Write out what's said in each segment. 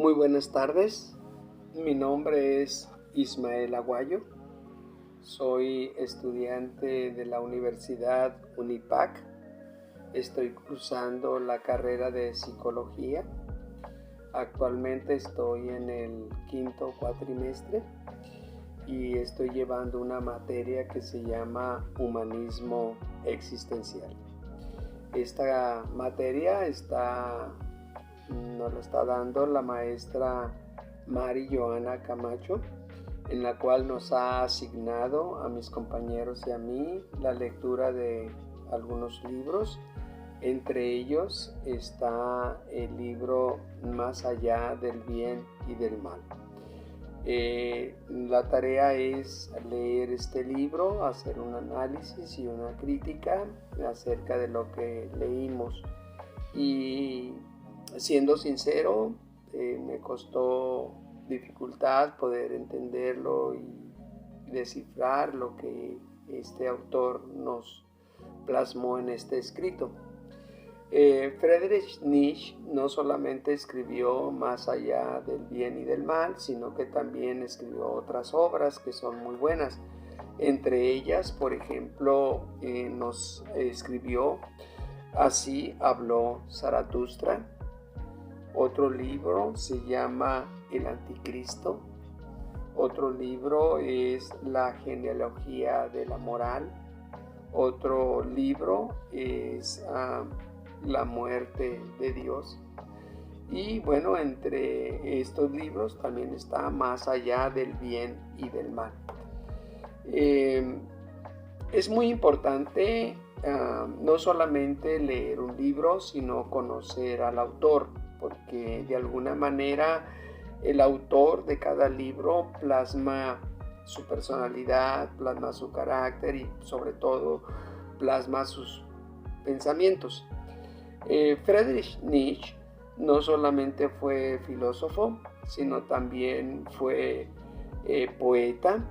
Muy buenas tardes, mi nombre es Ismael Aguayo, soy estudiante de la Universidad Unipac, estoy cursando la carrera de Psicología, actualmente estoy en el quinto cuatrimestre y estoy llevando una materia que se llama Humanismo Existencial. Esta materia nos lo está dando la maestra Mari Joana Camacho, en la cual nos ha asignado a mis compañeros y a mí la lectura de algunos libros. Entre ellos está el libro Más allá del bien y del mal. La tarea es leer este libro, hacer un análisis y una crítica acerca de lo que leímos. Y siendo sincero, me costó dificultad poder entenderlo y descifrar lo que este autor nos plasmó en este escrito. Friedrich Nietzsche no solamente escribió Más allá del bien y del mal, sino que también escribió otras obras que son muy buenas. Entre ellas, por ejemplo, nos escribió Así habló Zaratustra. Otro libro se llama El Anticristo. Otro libro es La genealogía de la moral. Otro libro es La muerte de Dios. Y bueno, entre estos libros también está Más allá del bien y del mal. Es muy importante no solamente leer un libro, sino conocer al autor, porque de alguna manera el autor de cada libro plasma su personalidad, plasma su carácter y sobre todo plasma sus pensamientos. Friedrich Nietzsche no solamente fue filósofo, sino también fue poeta,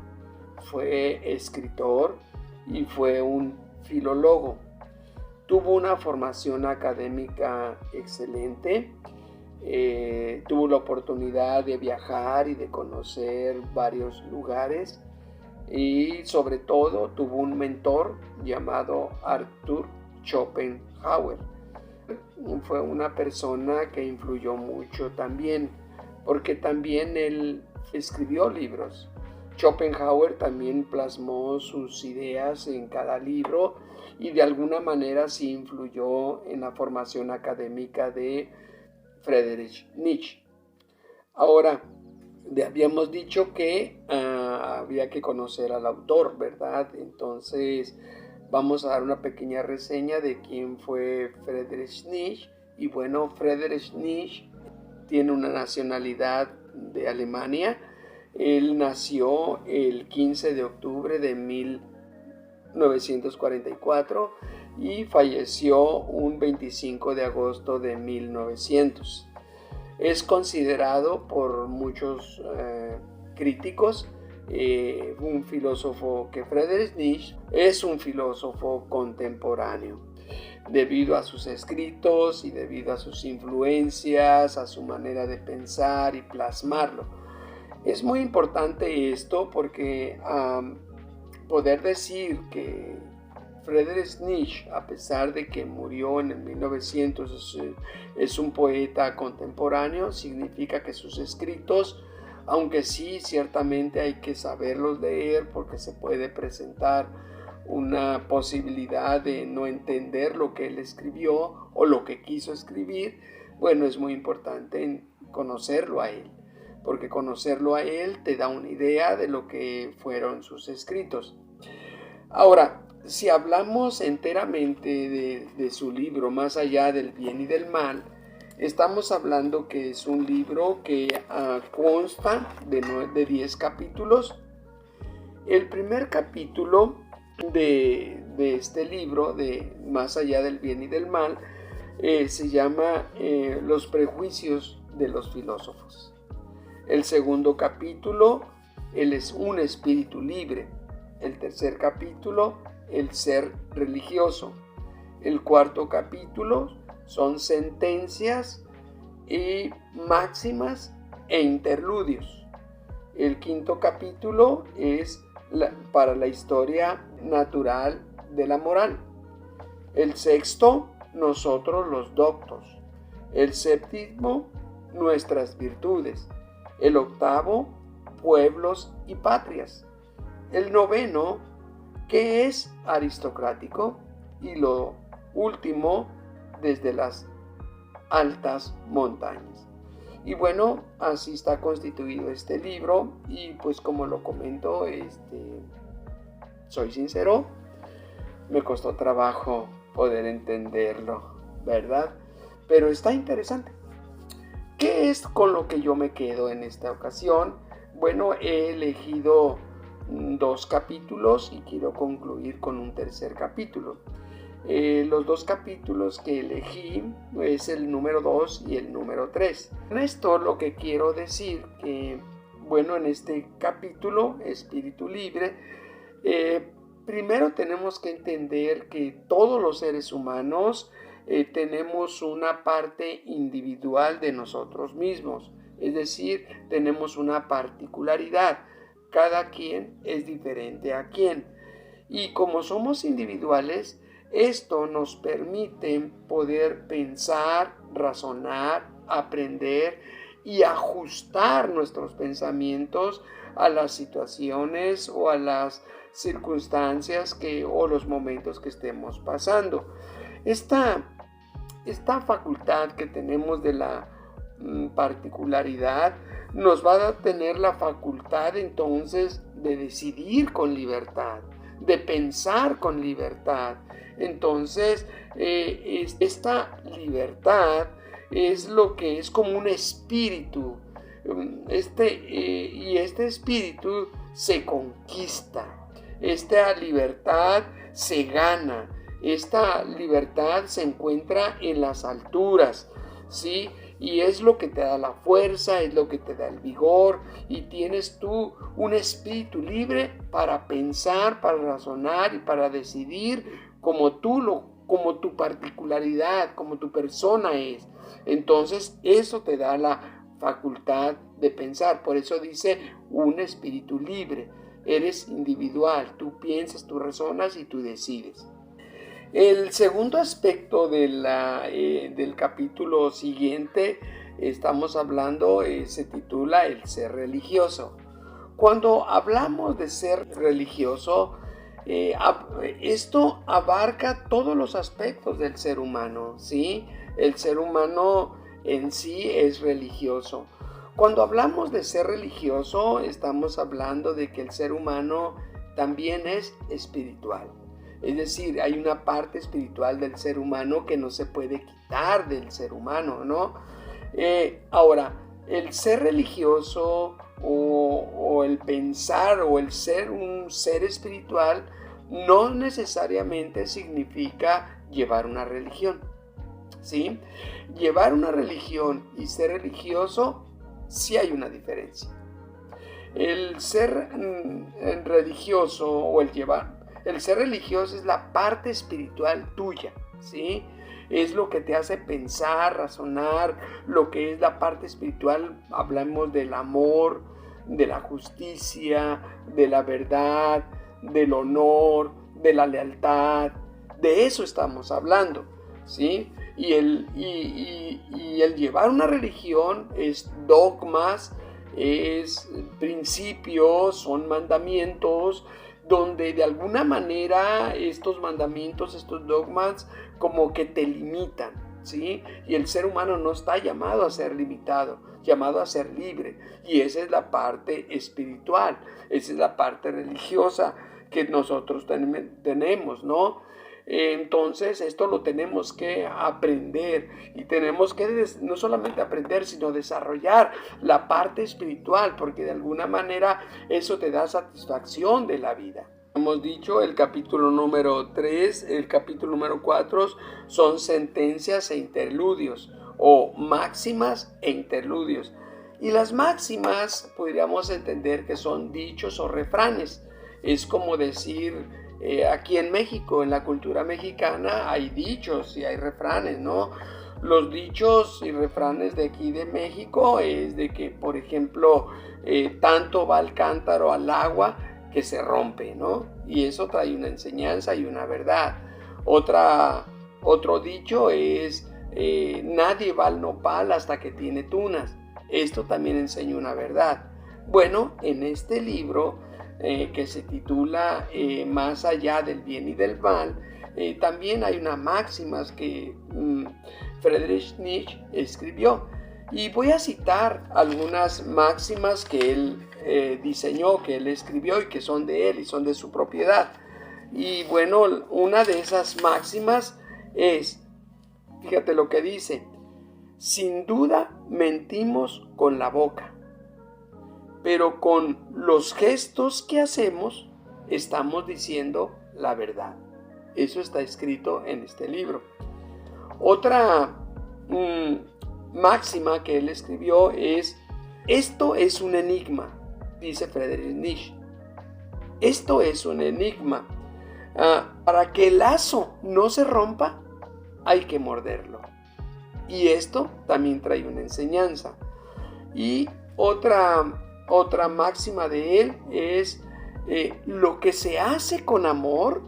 fue escritor y fue un filólogo. Tuvo una formación académica excelente, tuvo la oportunidad de viajar y de conocer varios lugares y sobre todo tuvo un mentor llamado Arthur Schopenhauer. Fue una persona que influyó mucho también, porque también él escribió libros. Schopenhauer también plasmó sus ideas en cada libro y de alguna manera sí influyó en la formación académica de Friedrich Nietzsche. Ahora, habíamos dicho que había que conocer al autor, ¿verdad? Entonces, vamos a dar una pequeña reseña de quién fue Friedrich Nietzsche. Y bueno, Friedrich Nietzsche tiene una nacionalidad de Alemania. Él nació el 15 de octubre de 1944 y falleció un 25 de agosto de 1900. Es considerado por muchos críticos un filósofo que Friedrich Nietzsche es un filósofo contemporáneo, debido a sus escritos y debido a sus influencias, a su manera de pensar y plasmarlo. Es muy importante esto porque poder decir que Friedrich Nietzsche, a pesar de que murió en el 1900, es un poeta contemporáneo, significa que sus escritos, aunque sí, ciertamente hay que saberlos leer porque se puede presentar una posibilidad de no entender lo que él escribió o lo que quiso escribir, bueno, es muy importante conocerlo a él, porque conocerlo a él te da una idea de lo que fueron sus escritos. Ahora, si hablamos enteramente de su libro Más allá del bien y del mal, estamos hablando que es un libro que consta de 10 capítulos. El primer capítulo de este libro, de Más allá del bien y del mal, se llama Los prejuicios de los filósofos. El segundo capítulo, Él es un espíritu libre. El tercer capítulo, El ser religioso. El cuarto capítulo son sentencias y máximas e interludios. El quinto capítulo es para la historia natural de la moral. El sexto, nosotros los doctos. El séptimo, nuestras virtudes. El octavo, pueblos y patrias. El noveno, ¿qué es aristocrático? Y lo último, desde las altas montañas. Y bueno, así está constituido este libro y pues como lo comento, soy sincero, me costó trabajo poder entenderlo, ¿verdad? Pero está interesante. ¿Qué es con lo que yo me quedo en esta ocasión? Bueno, he elegido 2 capítulos y quiero concluir con un tercer capítulo. Los 2 capítulos que elegí es el número 2 y el número 3. Con esto lo que quiero decir que, bueno, en este capítulo, Espíritu Libre, primero tenemos que entender que todos los seres humanos tenemos una parte individual de nosotros mismos, es decir, tenemos una particularidad, cada quien es diferente a quien, y como somos individuales, esto nos permite poder pensar, razonar, aprender y ajustar nuestros pensamientos a las situaciones o a las circunstancias o los momentos que estemos pasando. Esta facultad que tenemos de la particularidad nos va a tener la facultad entonces de decidir con libertad, de pensar con libertad. Entonces, esta libertad es lo que es como un espíritu. Y este espíritu se conquista. Esta libertad se gana. Esta libertad se encuentra en las alturas, ¿sí? Y es lo que te da la fuerza, es lo que te da el vigor, y tienes tú un espíritu libre para pensar, para razonar y para decidir como tu particularidad, como tu persona es. Entonces eso te da la facultad de pensar. Por eso dice un espíritu libre. Eres individual, tú piensas, tú razonas y tú decides. El segundo aspecto del capítulo siguiente, estamos hablando, se titula El ser religioso. Cuando hablamos de ser religioso, esto abarca todos los aspectos del ser humano, ¿sí? El ser humano en sí es religioso. Cuando hablamos de ser religioso, estamos hablando de que el ser humano también es espiritual. Es decir, hay una parte espiritual del ser humano que no se puede quitar del ser humano, ¿no? Ahora, el ser religioso o el pensar o el ser un ser espiritual no necesariamente significa llevar una religión, ¿sí? Llevar una religión y ser religioso, sí hay una diferencia. El ser religioso o el ser religioso es la parte espiritual tuya, ¿sí? Es lo que te hace pensar, razonar, lo que es la parte espiritual. Hablamos del amor, de la justicia, de la verdad, del honor, de la lealtad. De eso estamos hablando, ¿sí? Y el llevar una religión es dogmas, es principios, son mandamientos, donde de alguna manera estos mandamientos, estos dogmas, como que te limitan, ¿sí? Y el ser humano no está llamado a ser limitado, llamado a ser libre. Y esa es la parte espiritual, esa es la parte religiosa que nosotros tenemos, ¿no? Entonces esto lo tenemos que aprender y tenemos que no solamente aprender, sino desarrollar la parte espiritual, porque de alguna manera eso te da satisfacción de la vida. Hemos dicho el capítulo número 3, el capítulo número 4 son sentencias e interludios o máximas e interludios. Y las máximas podríamos entender que son dichos o refranes. Es como decir, aquí en México, en la cultura mexicana, hay dichos y hay refranes, ¿no? Los dichos y refranes de aquí de México es de que, por ejemplo, tanto va el cántaro al agua que se rompe, ¿no? Y eso trae una enseñanza y una verdad. Otro dicho es, nadie va al nopal hasta que tiene tunas. Esto también enseña una verdad. Bueno, en este libro que se titula Más allá del bien y del mal, también hay unas máximas que Friedrich Nietzsche escribió. Y voy a citar algunas máximas que él diseñó, que él escribió y que son de él y son de su propiedad. Y bueno, una de esas máximas es, fíjate lo que dice: sin duda mentimos con la boca, pero con los gestos que hacemos estamos diciendo la verdad. Eso está escrito en este libro. Otra máxima que él escribió es: esto es un enigma, dice Friedrich Nietzsche. Esto es un enigma. Para que el lazo no se rompa, hay que morderlo. Y esto también trae una enseñanza. Y otra máxima de él es: lo que se hace con amor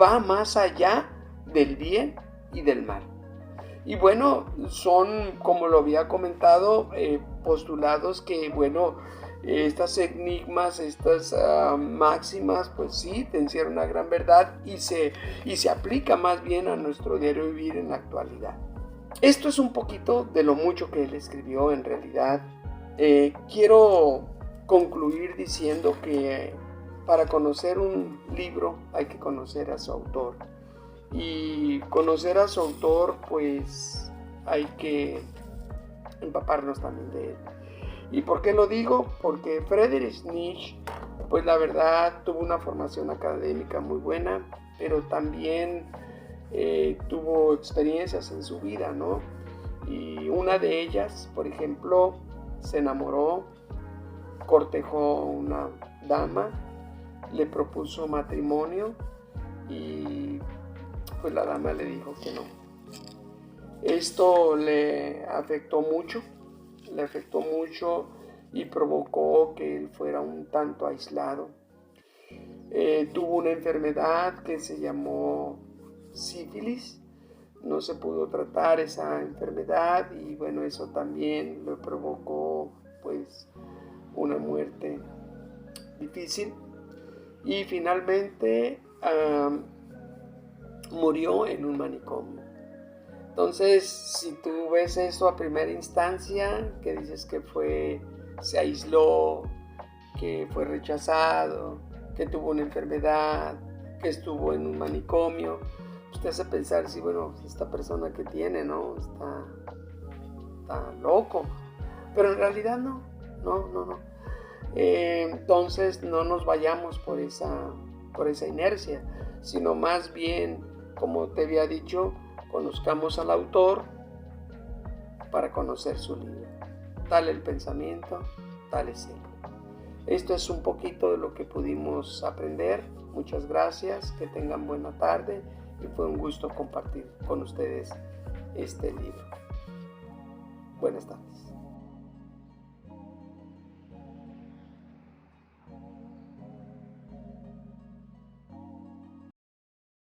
va más allá del bien y del mal. Y bueno, son, como lo había comentado, postulados que, bueno, estas enigmas, estas máximas, pues sí, te encierran una gran verdad y se aplica más bien a nuestro diario vivir en la actualidad. Esto es un poquito de lo mucho que él escribió en realidad. Quiero concluir diciendo que para conocer un libro hay que conocer a su autor. Y conocer a su autor, pues hay que empaparnos también de él. ¿Y por qué lo digo? Porque Friedrich Nietzsche, pues la verdad, tuvo una formación académica muy buena, pero también tuvo experiencias en su vida, ¿no? Y una de ellas, por ejemplo, se enamoró, cortejó a una dama, le propuso matrimonio y pues la dama le dijo que no. Esto le afectó mucho y provocó que él fuera un tanto aislado. Tuvo una enfermedad que se llamó sífilis. No se pudo tratar esa enfermedad y bueno, eso también le provocó pues una muerte difícil. Y finalmente murió en un manicomio. Entonces, si tú ves eso a primera instancia, que dices que se aisló, que fue rechazado, que tuvo una enfermedad, que estuvo en un manicomio, pues te hace pensar, sí, bueno, esta persona que tiene, ¿no? Está loco. Pero en realidad no. Entonces no nos vayamos por esa inercia, sino más bien, como te había dicho, conozcamos al autor para conocer su libro. Tal el pensamiento, tal es él. Esto es un poquito de lo que pudimos aprender. Muchas gracias, que tengan buena tarde y fue un gusto compartir con ustedes este libro. Buenas tardes.